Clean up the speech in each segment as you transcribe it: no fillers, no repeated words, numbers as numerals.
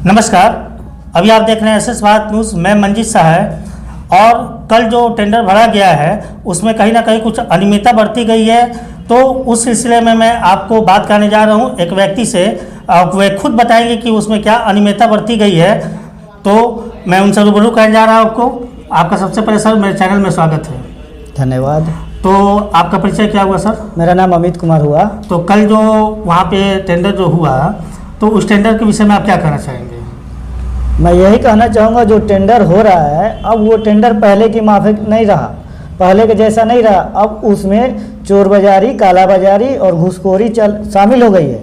नमस्कार, अभी आप देख रहे हैं एसएस भारत न्यूज़। मैं मंजीत शाह है। और कल जो टेंडर भरा गया है उसमें कहीं ना कहीं कुछ अनियमितता बरती गई है, तो उस सिलसिले में मैं आपको बात करने जा रहा हूं एक व्यक्ति से। वे खुद बताएंगे कि उसमें क्या अनियमितता बरती गई है, तो मैं उनसे रूबरू करने जा रहा हूँ आपको। आपका सबसे पहले सर मेरे चैनल में स्वागत है। धन्यवाद। तो आपका परिचय क्या हुआ सर? मेरा नाम अमित कुमार हुआ। तो कल जो वहाँ पे टेंडर जो हुआ, तो उस टेंडर के विषय में आप क्या कहना चाहेंगे? मैं यही कहना चाहूँगा, जो टेंडर हो रहा है अब वो टेंडर पहले की माफिक नहीं रहा, पहले के जैसा नहीं रहा। अब उसमें चोर बाजारी, काला बाजारी और घूसखोरी शामिल हो गई है।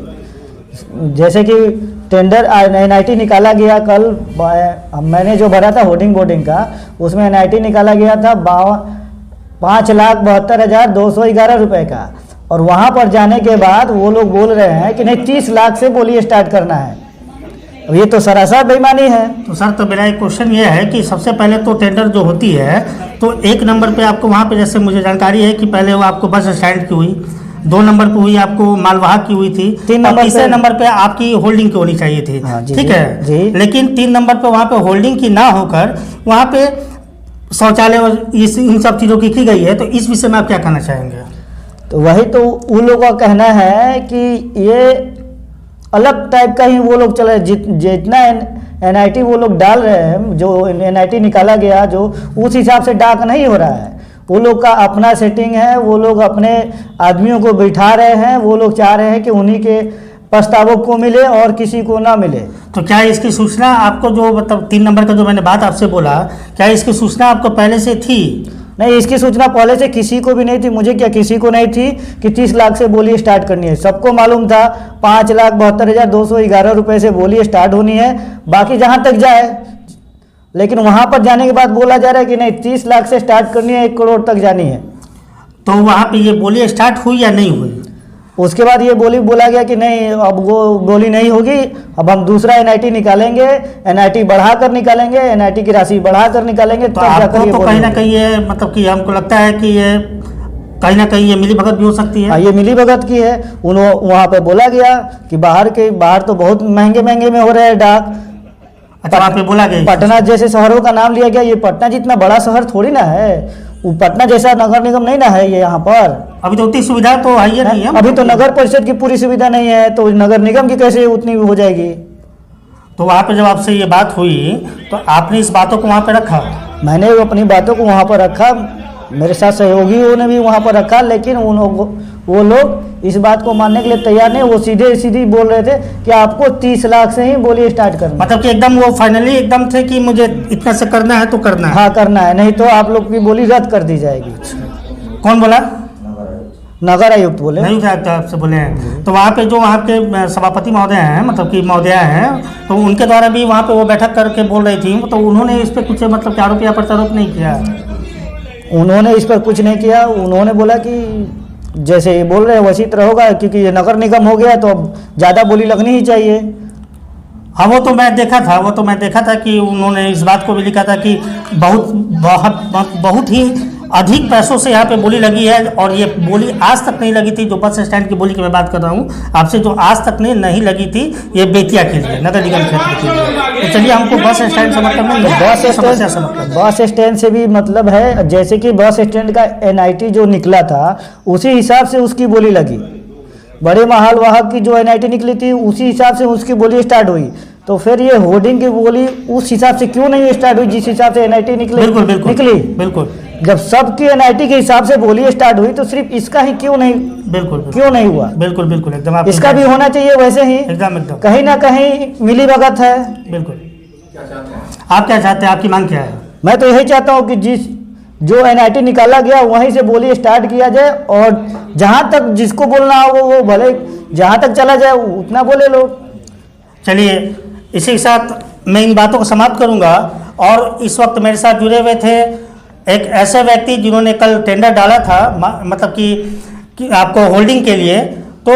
जैसे कि टेंडर NIT निकाला गया कल, मैंने जो भरा था होर्डिंग बोर्डिंग का, उसमें NIT निकाला गया था 5,72,211 रुपये का। और वहाँ पर जाने के बाद वो लोग बोल रहे हैं कि नहीं 30 लाख से बोलिए स्टार्ट करना है। अब ये तो सरासर बेईमानी है। तो सर, तो मेरा एक क्वेश्चन ये है कि सबसे पहले तो टेंडर जो होती है, तो एक नंबर पे आपको वहाँ पे, जैसे मुझे जानकारी है कि पहले वो आपको बस स्टैंड की हुई, 2 नंबर पे हुई आपको मालवाहक की हुई थी, 3 नंबर तीसरे नंबर पे आपकी होल्डिंग की होनी चाहिए थी। ठीक है जी। लेकिन 3 नंबर पे वहाँ पे होल्डिंग की ना होकर वहाँ पे शौचालय और इन सब चीज़ों की गई है, तो इस विषय में आप क्या कहना चाहेंगे? तो वही तो उन लोगों का कहना है कि ये अलग टाइप का ही वो लोग चल रहे, जितना NIT वो लोग डाल रहे हैं, जो NIT निकाला गया जो उस हिसाब से डाक नहीं हो रहा है। वो लोग का अपना सेटिंग है, वो लोग अपने आदमियों को बिठा रहे हैं, वो लोग चाह रहे हैं कि उन्हीं के प्रस्तावों को मिले और किसी को ना मिले। तो क्या इसकी सूचना आपको, जो मतलब 3 नंबर का जो मैंने बात आपसे बोला, क्या इसकी सूचना आपको पहले से थी? नहीं, इसकी सूचना पहले से किसी को भी नहीं थी। मुझे क्या, किसी को नहीं थी कि 30 लाख से बोली स्टार्ट करनी है। सबको मालूम था 5,72,211 रुपये से बोली स्टार्ट होनी है, बाकी जहाँ तक जाए। लेकिन वहाँ पर जाने के बाद बोला जा रहा है कि नहीं 30 लाख से स्टार्ट करनी है, 1 करोड़ तक जानी है। तो वहाँ पे ये बोली स्टार्ट हुई या नहीं हुई? उसके बाद ये बोला गया कि नहीं, अब वो बोली नहीं होगी, अब हम दूसरा NIT निकालेंगे, NIT बढ़ाकर निकालेंगे, NIT की राशि बढ़ाकर निकालेंगे। तो आपको तो कहीं ना कहीं ये, मतलब कि हमको लगता है कि ये कहीं ना कहीं ये मिली भगत भी हो सकती है। हाँ, ये मिली भगत की है। वहाँ पे बोला गया कि बाहर तो बहुत महंगे में हो रहे हैं डाक। अच्छा, वहाँ पे बोला गया पटना जैसे शहरों का नाम लिया गया। ये पटना जितना बड़ा शहर थोड़ी ना है, वो पटना जैसा नगर निगम नहीं ना है ये। यहाँ पर अभी तो उतनी सुविधा तो है ही नहीं है। अभी तो नगर परिषद की पूरी सुविधा नहीं है, तो नगर निगम की कैसे उतनी हो जाएगी? तो वहाँ पे जब आपसे ये बात हुई तो आपने इस बातों को वहाँ पे रखा? मैंने अपनी बातों को वहाँ पर रखा, मेरे साथ सहयोगियों ने भी वहाँ पर रखा, लेकिन वो लोग इस बात को मानने के लिए तैयार नहीं। वो सीधी बोल रहे थे कि आपको 30 लाख से ही बोलिए स्टार्ट करना। मतलब कि एकदम वो फाइनली एकदम थे कि मुझे इतना से करना है तो करना है। हाँ, करना है, नहीं तो आप लोग की बोली रद्द कर दी जाएगी। कौन बोला? नगर आयुक्त बोले। नहीं उठाया आपसे बोले हैं। तो वहाँ पे जो वहाँ के सभापति महोदय हैं, मतलब कि महोदया हैं, तो उनके द्वारा भी वहाँ पे वो बैठक करके बोल रही थी, तो उन्होंने इस पर कुछ मतलब कि आरोप या प्रत्यारोप नहीं किया? उन्होंने इस पर कुछ नहीं किया। उन्होंने बोला कि जैसे ये बोल रहे हैं वैसी तरह होगा, क्योंकि ये नगर निगम हो गया तो अब ज़्यादा बोली लगनी ही चाहिए। हाँ, वो तो मैं देखा था कि उन्होंने इस बात को भी लिखा था कि बहुत ही अधिक पैसों से यहाँ पे बोली लगी है, और ये बोली आज तक नहीं लगी थी। जो बस स्टैंड की बोली की मैं बात कर रहा हूँ आपसे, जो आज तक नहीं लगी थी, ये बेतिया के लिए, नगर निगम क्षेत्र के लिए। तो चलिए, हमको बस स्टैंड से मतलब नहीं है, बस स्टैंड से भी मतलब है। जैसे कि बस स्टैंड का NIT जो निकला था उसी हिसाब से उसकी बोली लगी। बड़े माल वाहक की जो NIT निकली थी उसी हिसाब से उसकी बोली स्टार्ट हुई। तो फिर ये होर्डिंग की बोली उस हिसाब से क्यों नहीं स्टार्ट हुई जिस हिसाब से NIT निकली? बिल्कुल। जब सबकी NIT के हिसाब से बोली स्टार्ट हुई तो सिर्फ इसका ही क्यों नहीं? क्यों नहीं हुआ? बिल्कुल एकदम। इसका भी होना चाहिए वैसे ही। एकदम कहीं ना कहीं मिली भगत है। बिल्कुल। आप क्या चाहते हैं? आपकी मांग क्या है? मैं तो यही चाहता हूँ कि जो NIT निकाला गया वहीं से बोली स्टार्ट किया जाए, और जहाँ तक जिसको बोलना हो वो भले जहाँ तक चला जाए उतना बोले लोग। चलिए, इसी के साथ मैं इन बातों को समाप्त करूंगा। और इस वक्त मेरे साथ जुड़े हुए थे एक ऐसे व्यक्ति जिन्होंने कल टेंडर डाला था, मतलब कि आपको होल्डिंग के लिए। तो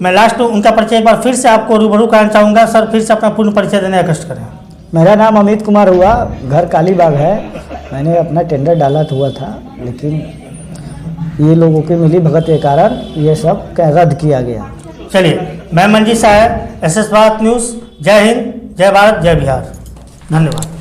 मैं लास्ट उनका परिचय एक बार फिर से आपको रूबरू करना चाहूँगा। सर, फिर से अपना पूर्ण परिचय देने का कष्ट करें। मेरा नाम अमित कुमार हुआ, घर कालीबाग है। मैंने अपना टेंडर डाला हुआ था, लेकिन ये लोगों के मिली भगत के कारण ये सब रद्द किया गया। चलिए, मैं मंजीत शाह, एसएस भारत न्यूज़। जय हिंद, जय भारत जय बिहार। धन्यवाद।